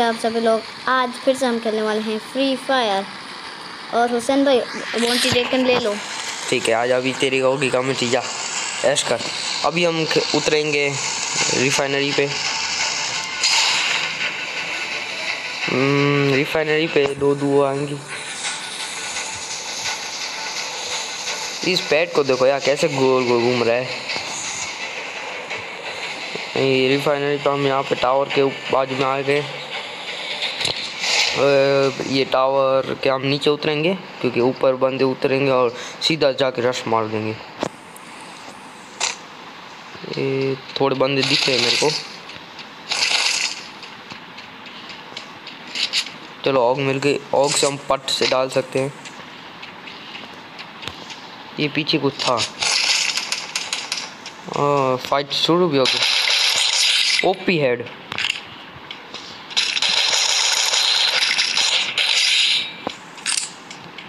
आप सभी लोग, आज फिर से हम खेलने वाले हैं फ्री फायर। और हुसैन भाई बॉन्टी टेकन ले लो। ठीक है, आज अभी तेरी होगी कमेटी, जा ऐश कर। अभी हम उतरेंगे रिफाइनरी पे। रिफाइनरी पे दो दुआ आएंगी। इस पैड को देखो यार, कैसे गोल गोल घूम रहा है। रिफाइनरी तो हम यहाँ पे टावर के बाजू में आ गए। ये टावर के हम नीचे उतरेंगे क्योंकि ऊपर बंदे उतरेंगे और सीधा जाके रश मार देंगे। ये थोड़े बंदे दिख रहे हैं मेरे को। चलो ऑग मिल गई, ऑग से हम पट से डाल सकते हैं। ये पीछे कुछ था। फाइट शुरू भी हो गई। OP head.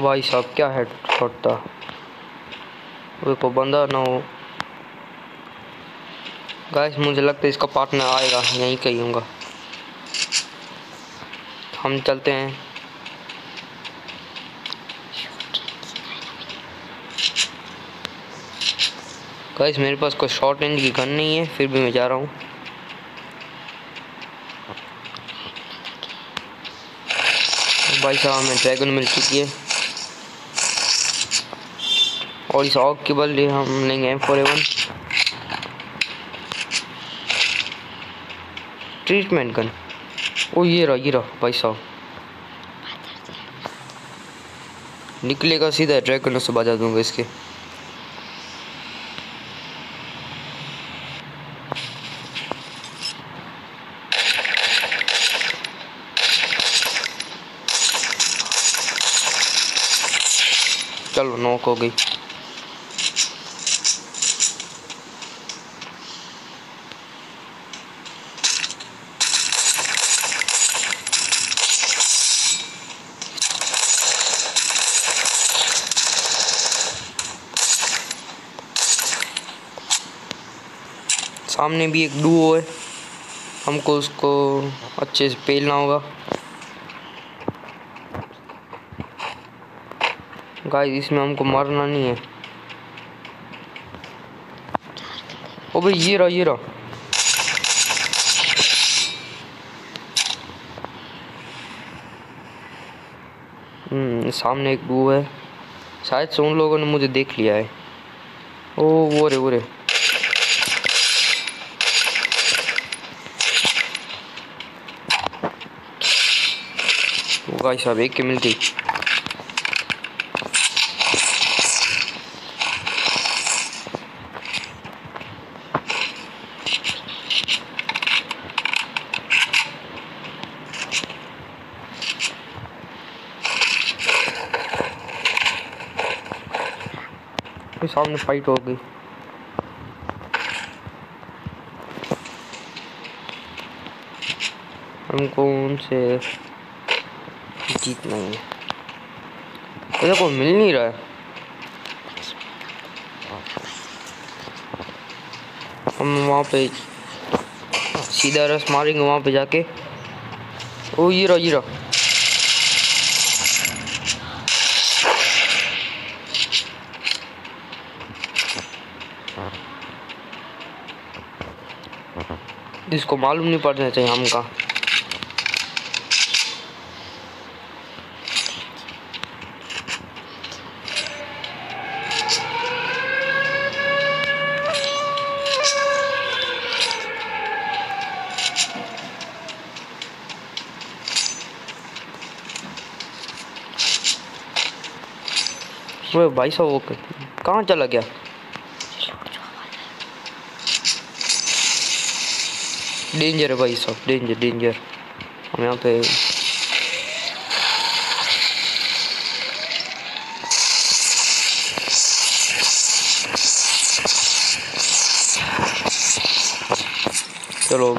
भाई साहब क्या हेड शॉट था। वो को बंदा ना हो। गाइस मुझे लगता है इसका पार्टनर आएगा, यहीं कहीं होगा। हम चलते हैं। गाइस मेरे पास कोई शॉर्ट रेंज की गन नहीं है, फिर भी मैं जा रहा हूँ। भाई साहब हमें ड्रैगन मिल चुकी है और इस ऑग के बदले हम लेंगे M4A1 ट्रीटमेंट गन। ओ ये रहा भाई साहब, निकलेगा सीधा ड्रैगन से बजा दूंगा इसके। चलो नॉक हो गई। सामने भी एक डुओ है, हमको उसको अच्छे से पेलना होगा। गाइस इसमें हमको मरना नहीं है। ओ भाई ये रहा। सामने एक डुओ है, शायद से उन लोगों ने मुझे देख लिया है। ओ वो रे गाइस साहब एक के मिलती। सामने फाइट हो गई। हमको उनसे जीतना है। मुझे कोई मिल नहीं रहा है। हम वहाँ पे सीधा रस मारेंगे वहाँ पे जाके। ओ ये रहा। इसको मालूम नहीं पड़ना चाहिए हमका। वो भाई साहब वो कहाँ चला गया। डेंजर है भाई साहब, डेंजर। हम यहाँ पे चलो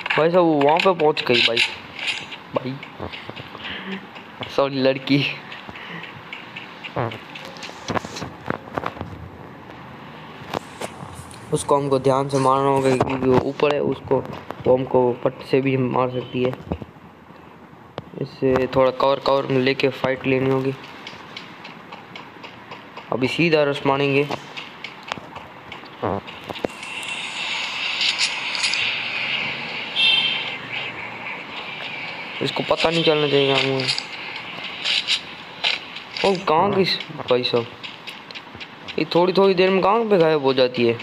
भाई साहब वो वहाँ पे पहुँच गई भाई। भाई सॉरी लड़की। उसको हमको ध्यान से मारना होगा क्योंकि वो ऊपर है, उसको वो हमको पट्टी से भी मार सकती है। इससे थोड़ा कवर कवर में लेके फाइट लेनी होगी। अभी सीधा रश मारेंगे। इसको पता नहीं चलना चाहिए हमें। ओ कहाँ गई भाई साहब, ये थोड़ी थोड़ी देर में कहाँ पे गायब हो जाती है।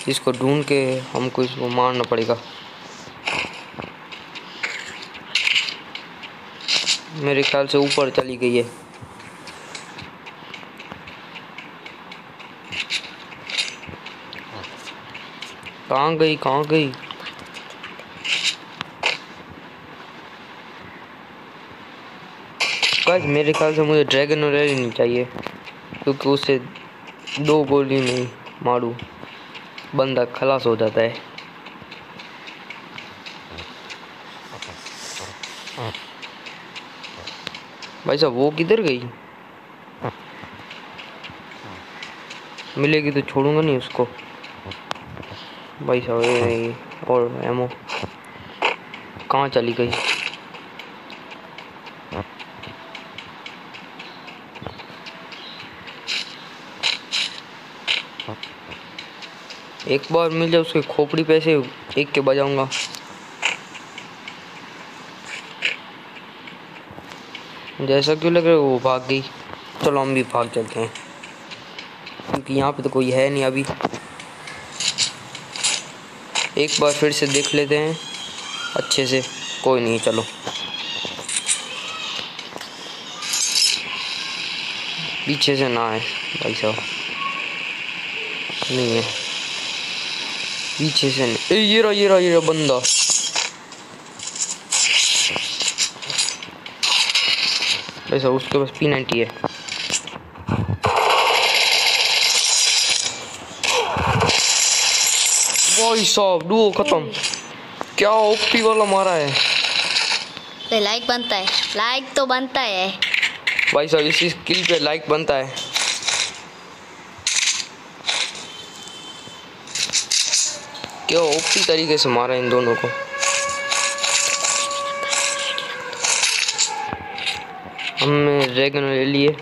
इसको ढूंढ के हमको इसको मारना पड़ेगा। मेरे ख्याल से ऊपर चली गई है। कहाँ गई कहाँ गई? गाइस मेरे ख्याल से मुझे ड्रैगन और नहीं चाहिए क्योंकि उससे 2 गोली में मारूं बंदा खलास हो जाता है। भाई साहब वो किधर गई? मिलेगी तो छोड़ूंगा नहीं उसको। भाई साहब ये और एमो कहाँ चली गई? एक बार मिल जाए उसके खोपड़ी पे से एक के बजाऊंगा। जैसा क्यों लग रहा है वो भाग गई। चलो हम भी भाग चलते हैं क्योंकि यहाँ पे तो कोई है नहीं अभी। एक बार फिर से देख लेते हैं अच्छे से। कोई नहीं चलो। पीछे से ना है भाई साहब, नहीं है पीछे से नहीं। ये रहा बंदा। भाई साहब उसके पास P90 है। भाई साहब डुओ खत्म। क्या ओपी वाला मारा है। तो लाइक बनता है, लाइक तो बनता है भाई साहब इसी स्किल पे लाइक बनता है। क्या ओपी तरीके से मारा इन दोनों को। हमने ड्रैगन ले लिए।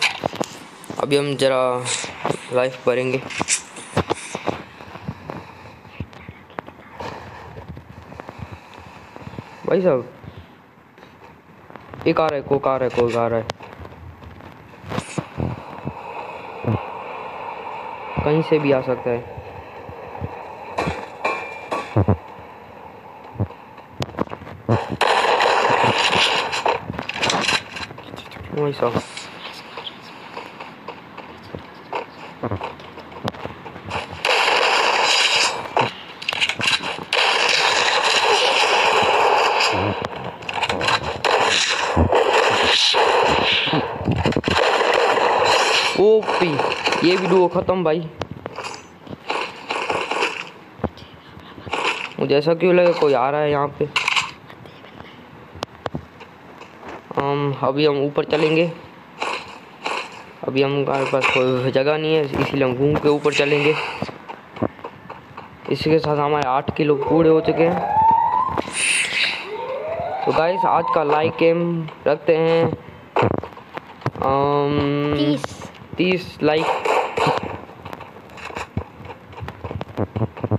अभी हम जरा लाइफ भरेंगे। भाई साहब एक आ रहा है, कोई आ रहा है। कहीं से भी आ सकता है। भाई साहब ओपी ये भी डुओ खत्म। भाई मुझे ऐसा क्यों लगा कोई आ रहा है यहाँ पे। अभी हम ऊपर चलेंगे। अभी हमारे पास कोई जगह नहीं है इसीलिए हम घूम के ऊपर चलेंगे। इसी के साथ हमारे 8 किलो पूरे हो चुके हैं। तो गाइस आज का लाइक एम रखते हैं 30 लाइक।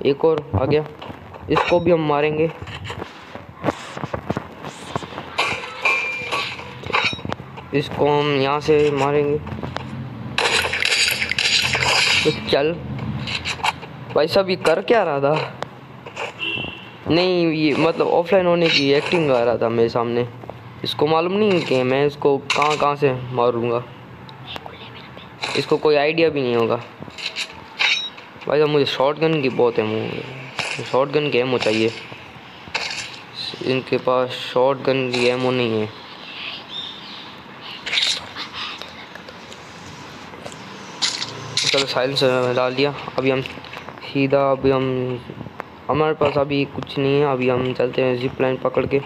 एक और आ गया, इसको भी हम मारेंगे। इसको हम यहाँ से मारेंगे। तो चल भाई साहब ये कर क्या रहा था। नहीं ये मतलब ऑफलाइन होने की एक्टिंग कर रहा था मेरे सामने। इसको मालूम नहीं कि मैं इसको कहाँ से मारूंगा। इसको कोई आइडिया भी नहीं होगा। भाई साहब मुझे शॉटगन की बहुत एमो, शॉटगन की एमो चाहिए। इनके पास शॉटगन की एमो नहीं है। चलो साइलेंसर डाल दिया। अभी हम हमारे पास अभी कुछ नहीं है, अभी हम चलते हैं जिप लाइन पकड़ के।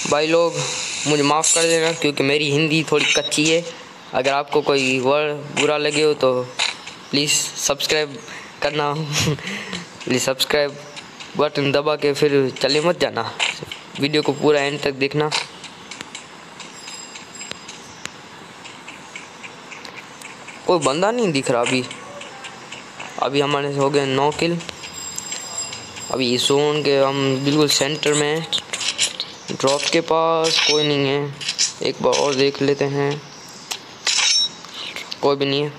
भाई लोग मुझे माफ़ कर देना क्योंकि मेरी हिंदी थोड़ी कच्ची है। अगर आपको कोई वर्ड बुरा लगे हो तो प्लीज़ सब्सक्राइब करना प्लीज़ सब्सक्राइब बटन दबा के फिर चले मत जाना, वीडियो को पूरा एंड तक देखना। कोई बंदा नहीं दिख रहा अभी हमारे हो गए 9 किल। अभी इस जोन के हम बिल्कुल सेंटर में हैं, ड्रॉप के पास कोई नहीं है। एक बार और देख लेते हैं, कोई भी नहीं है।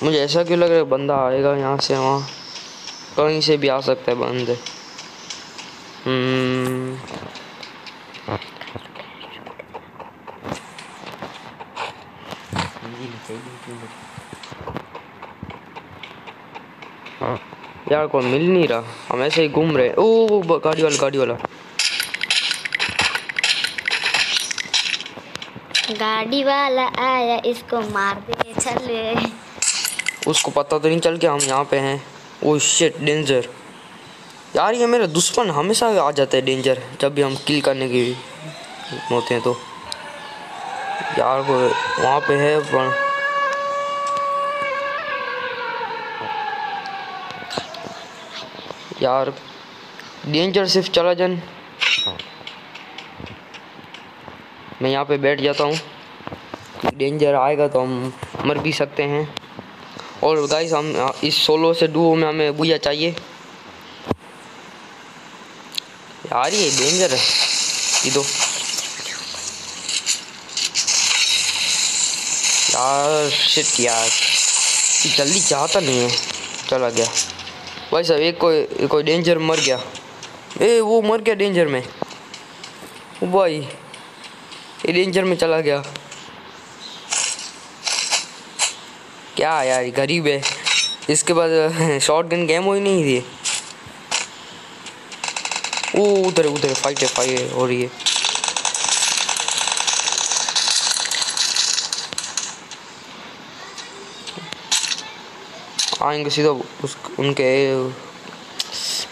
मुझे ऐसा क्यों लग रहा है बंदा आएगा यहाँ से वहाँ, कहीं से भी आ सकता है बंदे। यार कोई मिल नहीं रहा, हम ऐसे ही घूम रहे। ओ गाड़ी वाला गाड़ी वाला आया, इसको मार दे चले। उसको पता तो नहीं चल के हम यहाँ पे हैं। ओ शिट डेंजर यार, ये मेरे दुश्मन हमेशा आ जाते हैं डेंजर जब भी हम किल करने की होते हैं तो। यार वो वहाँ पे है पर यार डेंजर सिर्फ चला जान। मैं यहाँ पे बैठ जाता हूँ, डेंजर आएगा तो हम मर भी सकते हैं। और गाइस हम इस सोलो से डुओ में हमें बुया चाहिए। यार ये डेंजर है, ये दो यार। शिट यार, जल्दी जाता नहीं है, चला गया। भाई साहब एक कोई डेंजर मर गया। वो मर गया डेंजर में। ओ भाई ये डेंजर में चला गया। क्या यार गरीब है, इसके बाद शॉटगन गेम हो ही नहीं थी। ओ उधर फाइट हो रही है। आएंगे सीधा उनके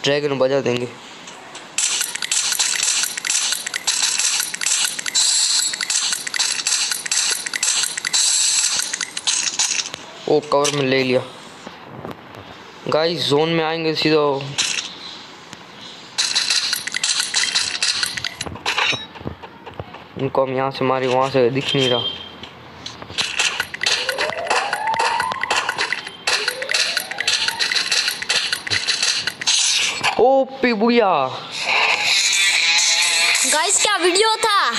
ड्रैगन बजा देंगे। ओ कवर में ले लिया। गाइस जोन में आएंगे सीधा। इनको हम यहाँ से मारे, वहाँ से दिख नहीं रहा। ओ पिबुया गाइस क्या वीडियो था।